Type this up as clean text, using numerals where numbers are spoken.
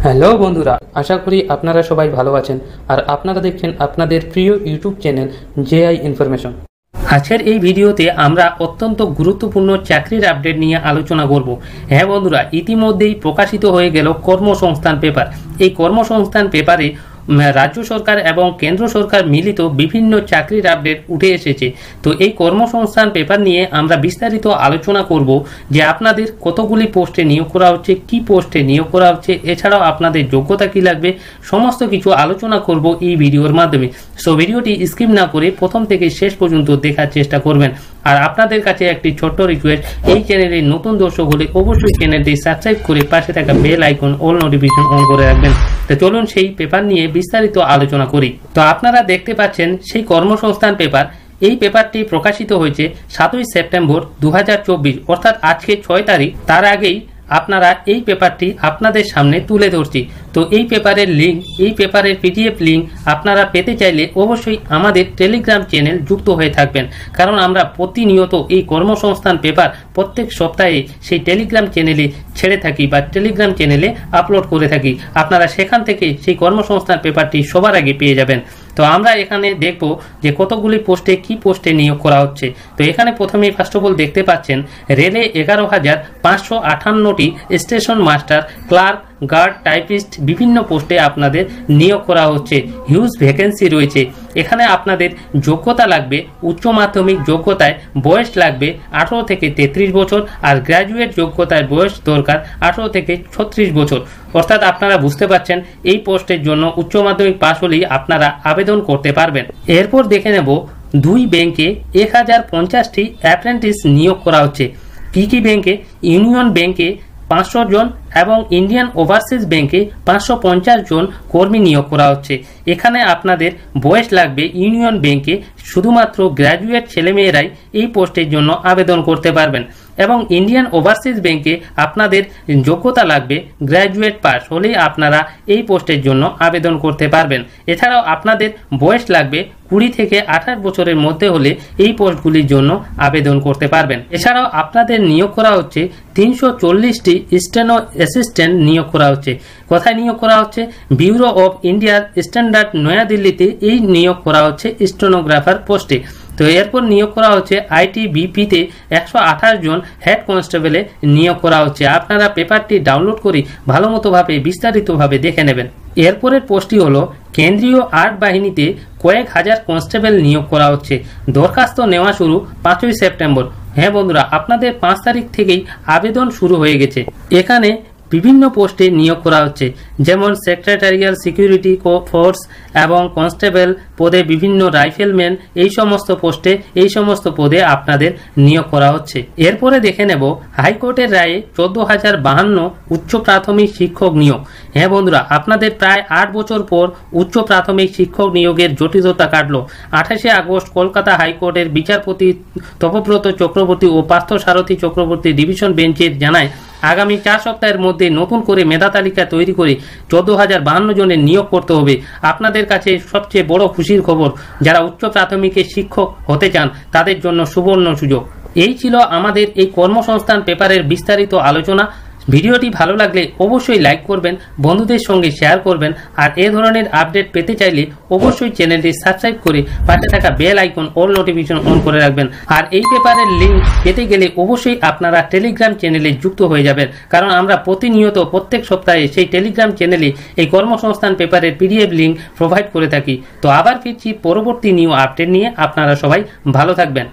Hello বন্ধুরা, আশা করি আপনারা সবাই ভালো আছেন আর আপনারা দেখছেন আপনাদের প্রিয় ইউটিউব চ্যানেল জেআই ইনফরমেশন। আজকের এই ভিডিওতে আমরা অত্যন্ত গুরুত্বপূর্ণ চাকরির আপডেট নিয়ে আলোচনা করব। হ্যাঁ বন্ধুরা, ইতিমধ্যেই প্রকাশিত হয়ে গেল কর্মসংস্থান পেপার। এই কর্মসংস্থান পেপারে রাজ্য সরকার এবং কেন্দ্র সরকার মিলিত বিভিন্ন চাকরির আপডেট উঠে এসেছে। তো এই কর্মসংস্থান পেপার নিয়ে আমরা বিস্তারিত আলোচনা করব যে আপনাদের কতগুলি পোস্টে নিয়োগ করা হচ্ছে, কি পোস্টে নিয়োগ করা হচ্ছে, এছাড়াও আপনাদের যোগ্যতা কি লাগবে, সমস্ত কিছু আলোচনা করব এই ভিডিওর মাধ্যমে। সো ভিডিওটি স্কিপ না করে প্রথম থেকে শেষ পর্যন্ত দেখার চেষ্টা করবেন। আর আপনাদের কাছে একটি ছোট্ট রিকোয়েস্ট, এই চ্যানেলে নতুন দর্শক হলে অবশ্যই চ্যানেলটি সাবস্ক্রাইব করে পাশে থাকা bell icon all notification on করে রাখবেন। তো চলুন সেই পেপার নিয়ে বিস্তারিত আলোচনা করি। তো আপনারা দেখতে পাচ্ছেন সেই কর্মসংস্থান পেপার। এই পেপারটি প্রকাশিত হয়েছে 7ই সেপ্টেম্বর 2024, অর্থাৎ আজকে 6 তারিখ। তার আগেই আপনারা এই পেপারটি আপনাদের সামনে তুলে ধরছি। তো এই পেপারের লিঙ্ক, এই পেপারের পিডিএফ লিঙ্ক আপনারা পেতে চাইলে অবশ্যই আমাদের টেলিগ্রাম চ্যানেল যুক্ত হয়ে থাকবেন, কারণ আমরা প্রতিনিয়ত এই কর্মসংস্থান পেপার প্রত্যেক সপ্তাহে সেই টেলিগ্রাম চ্যানেলে ছেড়ে থাকি বা টেলিগ্রাম চ্যানেলে আপলোড করে থাকি। আপনারা সেখান থেকে সেই কর্মসংস্থান পেপারটি সবার আগে পেয়ে যাবেন। তো আমরা এখানে দেখব যে কতগুলি পোস্টে কি পোস্টে নিয়োগ করা হচ্ছে। তো এখানে প্রথমেই ফার্স্ট অফ অল দেখতে পাচ্ছেন রেলে 11,558টি station master, clerk, guard, typist বিভিন্ন পোস্টে আপনাদের নিয়োগ করা হচ্ছে। হিউজ ভ্যাকেন্সি রয়েছে। এখানে আপনাদের যোগ্যতা লাগবে উচ্চ মাধ্যমিক যোগ্যতায় বয়স লাগবে 18 থেকে 33 বছর, আর গ্র্যাজুয়েট যোগ্যতায় বয়স দরকার 18 থেকে 36 বছর। অর্থাৎ আপনারা বুঝতে পারছেন এই পোস্টের জন্য উচ্চ মাধ্যমিক পাস হলেই আপনারা আবেদন করতে পারবেন। এরপর দেখে নেব 2 ব্যাংকে 1050টি অ্যাপ্রেন্টিস নিয়োগ করা হচ্ছে। কি কি ব্যাংকে? ইউনিয়ন ব্যাংকে 500 জন এবং ইন্ডিয়ান ওভারসিজ ব্যাংকে 550 জন কর্মী নিয়োগ করা হচ্ছে। এখানে আপনাদের বয়স লাগবে ইউনিয়ন ব্যাংকে শুধুমাত্র গ্র্যাজুয়েট ছেলেমেয়েরাই এই পোস্টের জন্য আবেদন করতে পারবেন, এবং ইন্ডিয়ান ওভারসিজ ব্যাংকে আপনাদের যোগ্যতা লাগবে গ্র্যাজুয়েট পাস হলেই আপনারা এই পোস্টের জন্য আবেদন করতে পারবেন। এছাড়াও আপনাদের বয়স লাগবে 20 থেকে 28 বছরের মধ্যে হলে এই পোস্টগুলির জন্য আবেদন করতে পারবেন। এছাড়াও আপনাদের নিয়োগ করা হচ্ছে 340টি স্টেনো অ্যাসিস্ট্যান্ট নিয়োগ করা হচ্ছে। কোথায় নিয়োগ করা হচ্ছে? ব্যুরো অফ ইন্ডিয়ার স্ট্যান্ডার্ড নয়াদিল্লিতে এই নিয়োগ করা হচ্ছে স্টেনোগ্রাফার পোস্টে। তো এরপর নিয়োগ করা হচ্ছে আইটিবিপিতে 128 জন হেড কনস্টেবলে নিয়োগ করা হচ্ছে। আপনারা পেপারটি ডাউনলোড করে ভালো মতোভাবে বিস্তারিতভাবে দেখে নেবেন। এরপরের পোস্টটি হলো কেন্দ্রীয় আর্ট বাহিনীতে কয়েক হাজার কনস্টেবল নিয়োগ করা হচ্ছে। দরখাস্ত নেওয়া শুরু 5ই সেপ্টেম্বর। হ্যাঁ বন্ধুরা, আপনাদের 5 তারিখ থেকেই আবেদন শুরু হয়ে গেছে। এখানে বিভিন্ন পোস্টে নিয়োগ করা হচ্ছে, যেমন সেক্রেটারিয়াল সিকিউরিটি ফোর্স এবং কনস্টেবল পদে, বিভিন্ন রাইফেলম্যান, এই সমস্ত পদে আপনাদের নিয়োগ করা হচ্ছে। এরপরে দেখে নেব হাইকোর্টের রায়ে 14,052 উচ্চ প্রাথমিক শিক্ষক নিয়োগ। হ্যাঁ বন্ধুরা, আপনাদের প্রায় 8 বছর পর উচ্চ প্রাথমিক শিক্ষক নিয়োগের জটিলতা কাটল। 28শে আগস্ট কলকাতা হাইকোর্টের বিচারপতি তপব্রত চক্রবর্তী ও পার্থসারথী চক্রবর্তী ডিভিশন বেঞ্চের জানায় আগামী 4 সপ্তাহের মধ্যে নতুন করে মেধা তালিকা তৈরি করে 14,052 জনের নিয়োগ করতে হবে। আপনাদের কাছে সবচেয়ে বড় খুশির খবর, যারা উচ্চ প্রাথমিকের শিক্ষক হতে চান তাদের জন্য সুবর্ণ সুযোগ। এই ছিল আমাদের এই কর্মসংস্থান পেপারের বিস্তারিত আলোচনা। ভিডিওটি ভালো লাগলে অবশ্যই লাইক করবেন, বন্ধুদের সঙ্গে শেয়ার করবেন, আর এ ধরনের আপডেট পেতে চাইলে অবশ্যই চ্যানেলটি সাবস্ক্রাইব করে পাশে থাকা bell icon all notification on করে রাখবেন। আর এই পেপারের লিঙ্ক পেতে গেলে অবশ্যই আপনারা টেলিগ্রাম চ্যানেলে যুক্ত হয়ে যাবেন, কারণ আমরা প্রতিনিয়ত প্রত্যেক সপ্তাহে সেই টেলিগ্রাম চ্যানেলে এই কর্মসংস্থান পেপারের পিডিএফ লিঙ্ক প্রোভাইড করে থাকি। তো আবার ফিরছি পরবর্তী নিউ আপডেট নিয়ে। আপনারা সবাই ভালো থাকবেন।